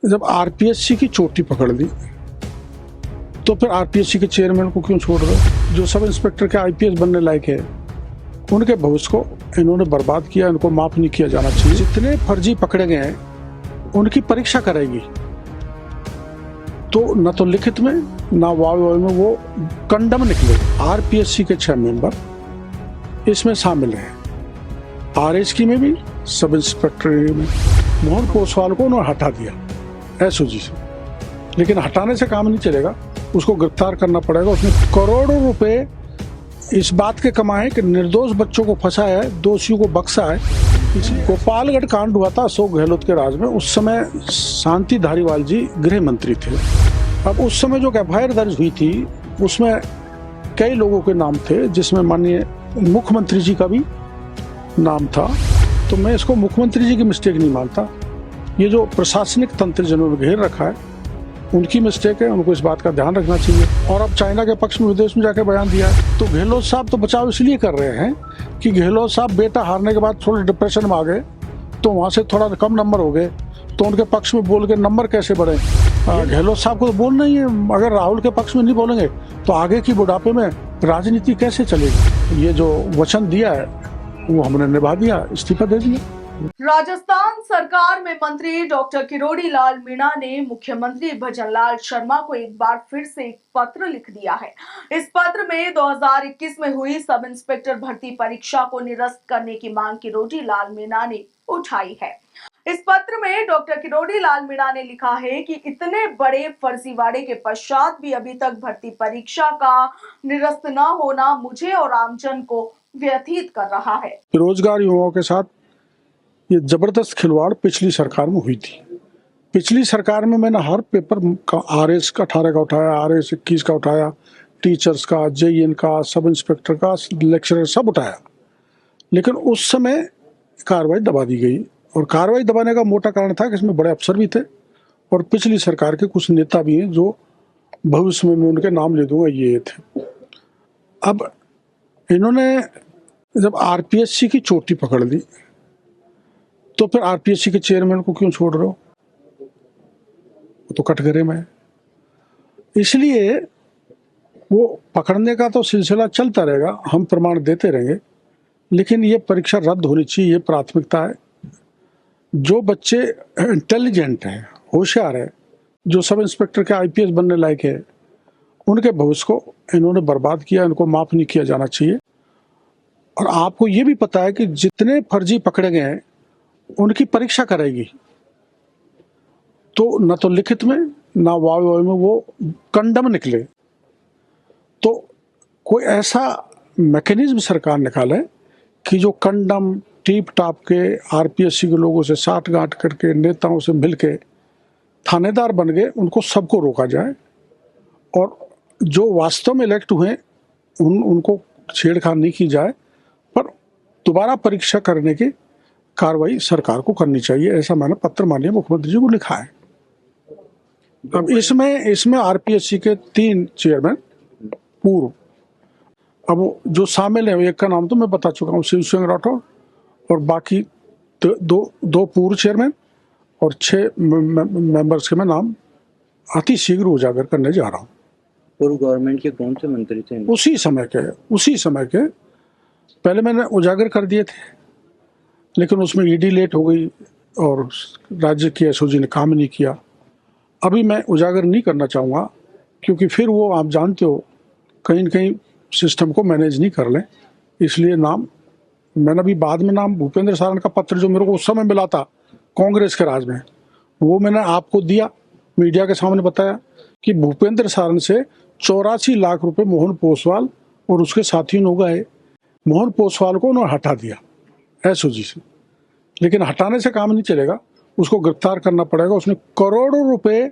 जब आरपीएससी की चोटी पकड़ ली तो फिर आरपीएससी के चेयरमैन को क्यों छोड़ रहे? जो सब इंस्पेक्टर के आईपीएस बनने लायक है उनके भविष्य को इन्होंने बर्बाद किया, इनको माफ नहीं किया जाना चाहिए। जितने फर्जी पकड़े गए हैं उनकी परीक्षा कराएगी तो न तो लिखित में ना वाव में वो कंडम निकले। आरपीएससी के 6 मेंबर इसमें शामिल हैं, आरएसकी में भी, सब इंस्पेक्टर में। मोहन पोसवाल को उन्होंने हटा दिया एसओजी से, लेकिन हटाने से काम नहीं चलेगा, उसको गिरफ्तार करना पड़ेगा। उसने करोड़ों रुपए इस बात के कमाए कि निर्दोष बच्चों को फंसाया है, दोषियों को बख्शा है। इसलिए गोपालगढ़ कांड हुआ था अशोक गहलोत के राज में, उस समय शांति धारीवाल जी गृह मंत्री थे। अब उस समय जो एफआईआर दर्ज हुई थी उसमें कई लोगों के नाम थे, जिसमें माननीय मुख्यमंत्री जी का भी नाम था। तो मैं इसको मुख्यमंत्री जी की मिस्टेक नहीं मानता, ये जो प्रशासनिक तंत्र जिन्होंने घेर रखा है उनकी मिस्टेक है, उनको इस बात का ध्यान रखना चाहिए। और अब चाइना के पक्ष में विदेश में जाके बयान दिया है, तो गहलोत साहब तो बचाव इसलिए कर रहे हैं कि गहलोत साहब बेटा हारने के बाद थोड़े डिप्रेशन में आ गए, तो वहाँ से थोड़ा कम नंबर हो गए, तो उनके पक्ष में बोल के नंबर कैसे बढ़े? गहलोत साहब को तो बोलना ही है, अगर राहुल के पक्ष में नहीं बोलेंगे तो आगे की बुढ़ापे में राजनीति कैसे चलेगी? ये जो वचन दिया है वो हमने निभा दिया, इस्तीफा दे दिया। राजस्थान सरकार में मंत्री डॉक्टर किरोड़ी लाल मीणा ने मुख्यमंत्री भजनलाल शर्मा को एक बार फिर से एक पत्र लिख दिया है। इस पत्र में 2021 में हुई सब इंस्पेक्टर भर्ती परीक्षा को निरस्त करने की मांग किरोड़ी लाल मीणा ने उठाई है। इस पत्र में डॉक्टर किरोड़ी लाल मीणा ने लिखा है कि इतने बड़े फर्जीवाड़े के पश्चात भी अभी तक भर्ती परीक्षा का निरस्त न होना मुझे और आमजन को व्यथित कर रहा है। बेरोजगार युवाओं के साथ ये जबरदस्त खिलवाड़ पिछली सरकार में हुई थी। पिछली सरकार में मैंने हर पेपर का आरएस का 18 का उठाया, आरएस 21 का उठाया, टीचर्स का, जेईएन का, सब इंस्पेक्टर का, लेक्चरर सब उठाया, लेकिन उस समय कार्रवाई दबा दी गई। और कार्रवाई दबाने का मोटा कारण था कि इसमें बड़े अफसर भी थे और पिछली सरकार के कुछ नेता भी हैं जो भविष्य में मैं उनके नाम ले दूंगा, ये थे। अब इन्होंने जब आरपीएससी की चोटी पकड़ ली तो फिर आरपीएससी के चेयरमैन को क्यों छोड़ रहे हो? वो तो कटघरे में है। इसलिए वो पकड़ने का तो सिलसिला चलता रहेगा, हम प्रमाण देते रहेंगे, लेकिन ये परीक्षा रद्द होनी चाहिए, ये प्राथमिकता है। जो बच्चे इंटेलिजेंट हैं, होशियार है, जो सब इंस्पेक्टर के आईपीएस बनने लायक है, उनके भविष्य को इन्होंने बर्बाद किया, इनको माफ नहीं किया जाना चाहिए। और आपको ये भी पता है कि जितने फर्जी पकड़े गए हैं उनकी परीक्षा कराएगी, तो न तो लिखित में ना वाव में वो कंडम निकले। तो कोई ऐसा मैकेनिज्म सरकार निकाले कि जो कंडम टीप टाप के आरपीएससी के लोगों से साठ गांठ करके, नेताओं से मिलके थानेदार बन गए, उनको सबको रोका जाए। और जो वास्तव में इलेक्ट हुए उनको छेड़खानी नहीं की जाए, पर दोबारा परीक्षा करने की कार्रवाई सरकार को करनी चाहिए। ऐसा मैंने पत्र माननीय मुख्यमंत्री जी को लिखा है। अब इसमें आरपीएससी के 3 चेयरमैन पूर्व, अब जो शामिल है, एक का नाम तो मैं बता चुका हूँ, शिव सिंह राठौर, और बाकी दो पूर्व चेयरमैन और 6 मेंबर्स के मैं नाम अति शीघ्र उजागर करने जा रहा हूँ। पूर्व गवर्नमेंट के कौन से मंत्री थे? उसी समय के पहले मैंने उजागर कर दिए थे, लेकिन उसमें ईडी लेट हो गई और राज्य की एसओजी ने काम नहीं किया। अभी मैं उजागर नहीं करना चाहूँगा, क्योंकि फिर वो आप जानते हो कहीं न कहीं सिस्टम को मैनेज नहीं कर लें, इसलिए नाम मैंने अभी बाद में नाम भूपेंद्र सारण का पत्र जो मेरे को उस समय मिला था कांग्रेस के राज में, वो मैंने आपको दिया, मीडिया के सामने बताया कि भूपेंद्र सारण से 84 लाख रुपए मोहन पोसवाल और उसके साथियों ने उगाए। मोहन पोसवाल को उन्होंने हटा दिया एसओजी से, लेकिन हटाने से काम नहीं चलेगा, उसको गिरफ्तार करना पड़ेगा। उसने करोड़ों रुपए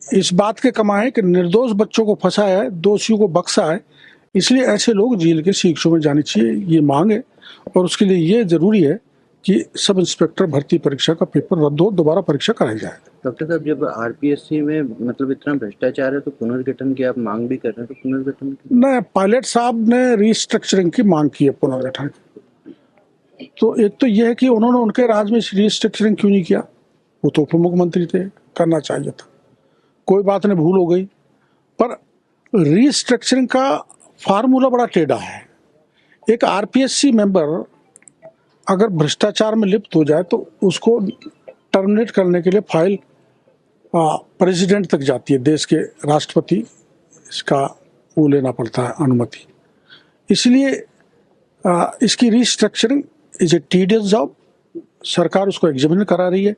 इस बात के कमाए कि निर्दोष बच्चों को फंसाया है, दोषियों को बख्शा है। इसलिए ऐसे लोग जेल के शिक्षों में जाने चाहिए, ये मांग है। और उसके लिए ये जरूरी है कि सब इंस्पेक्टर भर्ती परीक्षा का पेपर रद्द हो, दोबारा परीक्षा कराई जाए। डॉक्टर साहब, जब आरपीएससी में मतलब इतना भ्रष्टाचार है तो पुनर्गठन की आप मांग भी कर रहे हैं, तो पुनर्गठन नहीं, पायलट साहब ने रिस्ट्रक्चरिंग की मांग की है, पुनर्गठन। तो एक तो यह है कि उन्होंने उनके राज में रिस्ट्रक्चरिंग क्यों नहीं किया, वो तो उप मुख्यमंत्री थे। करना चाहिए था। कोई बात नहीं, भूल हो गई, पर रीस्ट्रक्चरिंग का फार्मूला बड़ा टेढ़ा है। एक आरपीएससी मेंबर अगर भ्रष्टाचार में लिप्त हो जाए तो उसको टर्मिनेट करने के लिए फाइल प्रेसिडेंट तक जाती है, देश के राष्ट्रपति इसका वो लेना पड़ता है अनुमति। इसलिए इसकी restructuring is a tedious job. सरकार उसको एग्जामिन करा रही है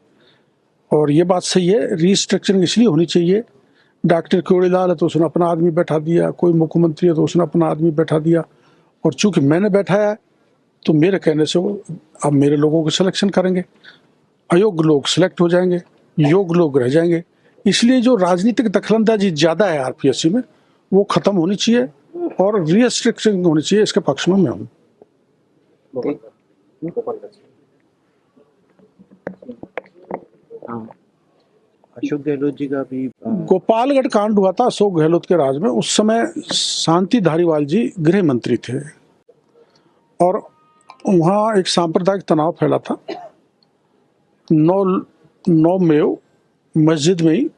और ये बात सही है, रीस्ट्रक्चरिंग इसलिए होनी चाहिए। डॉक्टर किरोड़ीलाल है तो उसने अपना आदमी बैठा दिया, कोई मुख्यमंत्री है तो उसने अपना आदमी बैठा दिया, और चूंकि मैंने बैठाया है तो मेरे कहने से वो अब मेरे लोगों को सिलेक्शन करेंगे। अयोग्य लोग सिलेक्ट हो जाएंगे, योग्य लोग रह जाएंगे। इसलिए जो राजनीतिक दखलंदाजी ज़्यादा है आरपीएससी में वो खत्म होनी चाहिए और रीस्ट्रक्चरिंग होनी चाहिए। इसके पक्ष में मैं हूँ। अशोक गहलोत जी का भी गोपालगढ़ कांड हुआ था अशोक गहलोत के राज में। उस समय शांति धारीवाल जी गृह मंत्री थे और वहाँ एक सांप्रदायिक तनाव फैला था। 9 मेव मस्जिद में ही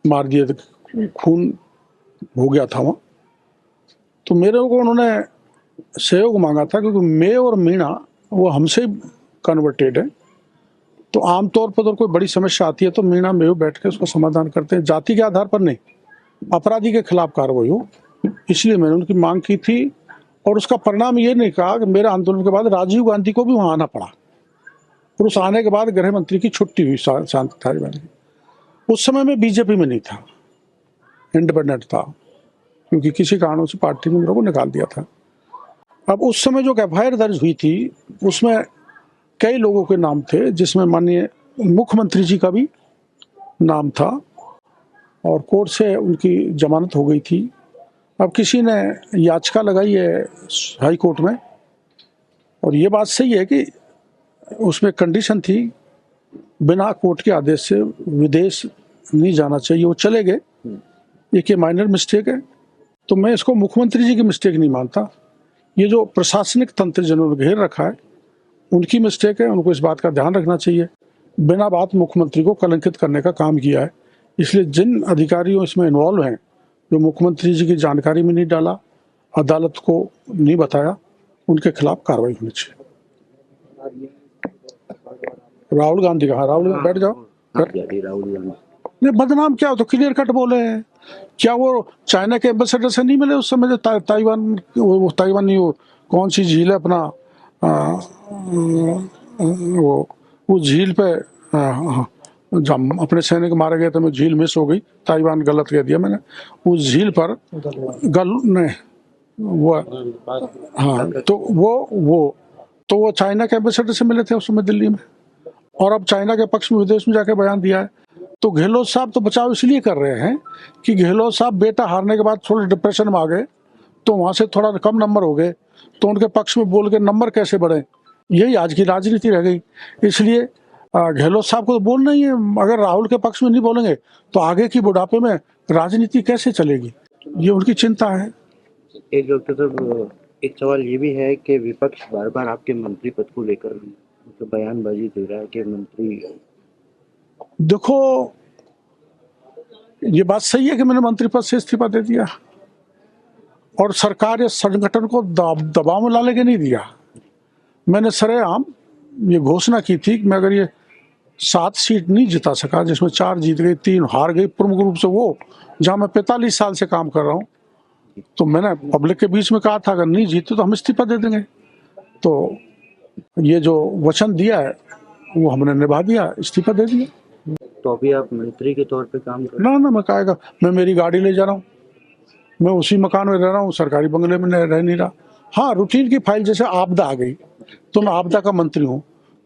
मार दिए थे, खून हो गया था वहाँ। तो मेरे को उन्होंने सहयोग मांगा था क्योंकि मेव और मीणा वो हमसे कन्वर्टेड है, तो आमतौर पर तो कोई बड़ी समस्या आती है तो मीणा मेव बैठ के उसका समाधान करते हैं, जाति के आधार पर नहीं, अपराधी के खिलाफ कार्रवाई हो। इसलिए मैंने उनकी मांग की थी और उसका परिणाम ये नहीं कहा कि मेरे आंदोलन के बाद राजीव गांधी को भी वहाँ आना पड़ा और उस आने के बाद गृह मंत्री की छुट्टी हुई शांति धारीवाल की। उस समय में बीजेपी में नहीं था, इंडिपेंडेंट था, क्योंकि किसी कारणों से पार्टी ने मेरे को निकाल दिया था। अब उस समय जो एफआईआर दर्ज हुई थी उसमें कई लोगों के नाम थे, जिसमें माननीय मुख्यमंत्री जी का भी नाम था और कोर्ट से उनकी जमानत हो गई थी। अब किसी ने याचिका लगाई है हाई कोर्ट में और ये बात सही है कि उसमें कंडीशन थी बिना कोर्ट के आदेश से विदेश नहीं जाना चाहिए, वो चले गए। एक ये माइनर मिस्टेक है, तो मैं इसको मुख्यमंत्री जी की मिस्टेक नहीं मानता। ये जो प्रशासनिक तंत्र जिन्होंने घेर रखा है उनकी मिस्टेक है, उनको इस बात का ध्यान रखना चाहिए। बिना बात मुख्यमंत्री को कलंकित करने का काम किया है, इसलिए जिन अधिकारियों इसमें इन्वॉल्व हैं, जो मुख्यमंत्री जी की जानकारी में नहीं डाला, अदालत को नहीं बताया, उनके खिलाफ कार्रवाई होनी चाहिए। राहुल गांधी का, राहुल बैठ जाओ। राहुल गांधी नहीं, बदनाम क्या हो तो क्लियर कट बोले हैं। क्या वो चाइना के एम्बेसडर से नहीं मिले उस समय जो ताइवान नहीं, वो कौन सी झील है अपना वो झील पे जब अपने सैनिक मारे गए तो मैं झील मिस हो गई, ताइवान गलत कह दिया मैंने। उस झील पर वो हाँ, तो वो चाइना के एम्बेसडर से मिले थे उस समय दिल्ली में, और अब चाइना के पक्ष में विदेश में जाके बयान दिया है। तो गहलोत साहब तो बचाव इसलिए कर रहे हैं कि गहलोत साहब बेटा हारने के बाद थोड़े डिप्रेशन में आ गए, तो वहाँ से थोड़ा कम नंबर हो गए, तो उनके पक्ष में बोल के नंबर कैसे बढ़े, यही आज की राजनीति रह गई। इसलिए गहलोत साहब को तो बोलना ही है। अगर राहुल के पक्ष में नहीं बोलेंगे तो आगे की बुढ़ापे में राजनीति कैसे चलेगी, ये उनकी चिंता है। एक डॉक्टर साहब, एक सवाल ये भी है कि विपक्ष बार बार आपके मंत्री पद को लेकर तो बयानबाजी दे रहा है कि मंत्री, देखो ये बात सही है कि मैंने मंत्री पद से इस्तीफा दे दिया और सरकार या संगठन को दबाव में लाने के नहीं दिया। मैंने सरेआम ये घोषणा की थी कि मैं अगर ये 7 सीट नहीं जिता सका, जिसमें 4 जीत गई 3 हार गई, प्रमुख रूप से वो जहां मैं 45 साल से काम कर रहा हूँ, तो मैंने पब्लिक के बीच में कहा था अगर नहीं जीते तो हम इस्तीफा दे देंगे। तो ये जो वचन दिया है वो हमने निभा दिया, इस्तीफा दे दिया। तो अभी आप मंत्री के तौर पे काम कर ना मैं कहेगा, मैं मेरी गाड़ी ले जा रहा हूँ, मैं उसी मकान में रह रहा हूँ, सरकारी बंगले में रह नहीं रहा। हाँ, रूटीन की फाइल जैसे आपदा आ गई तो मैं आपदा का मंत्री हूँ,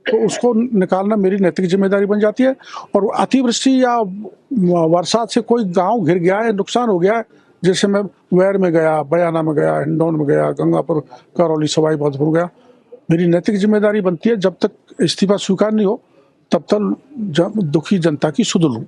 तो उसको निकालना मेरी नैतिक जिम्मेदारी बन जाती है। और अतिवृष्टि या बरसात से कोई गांव घिर गया है, नुकसान हो गया है, जैसे मैं वैर में गया, बयाना में गया, हिंडौन में गया, गंगापुर, करौली, सवाई माधोपुर गया, मेरी नैतिक जिम्मेदारी बनती है जब तक इस्तीफा स्वीकार नहीं हो तब तक दुखी जनता की सुध लूं।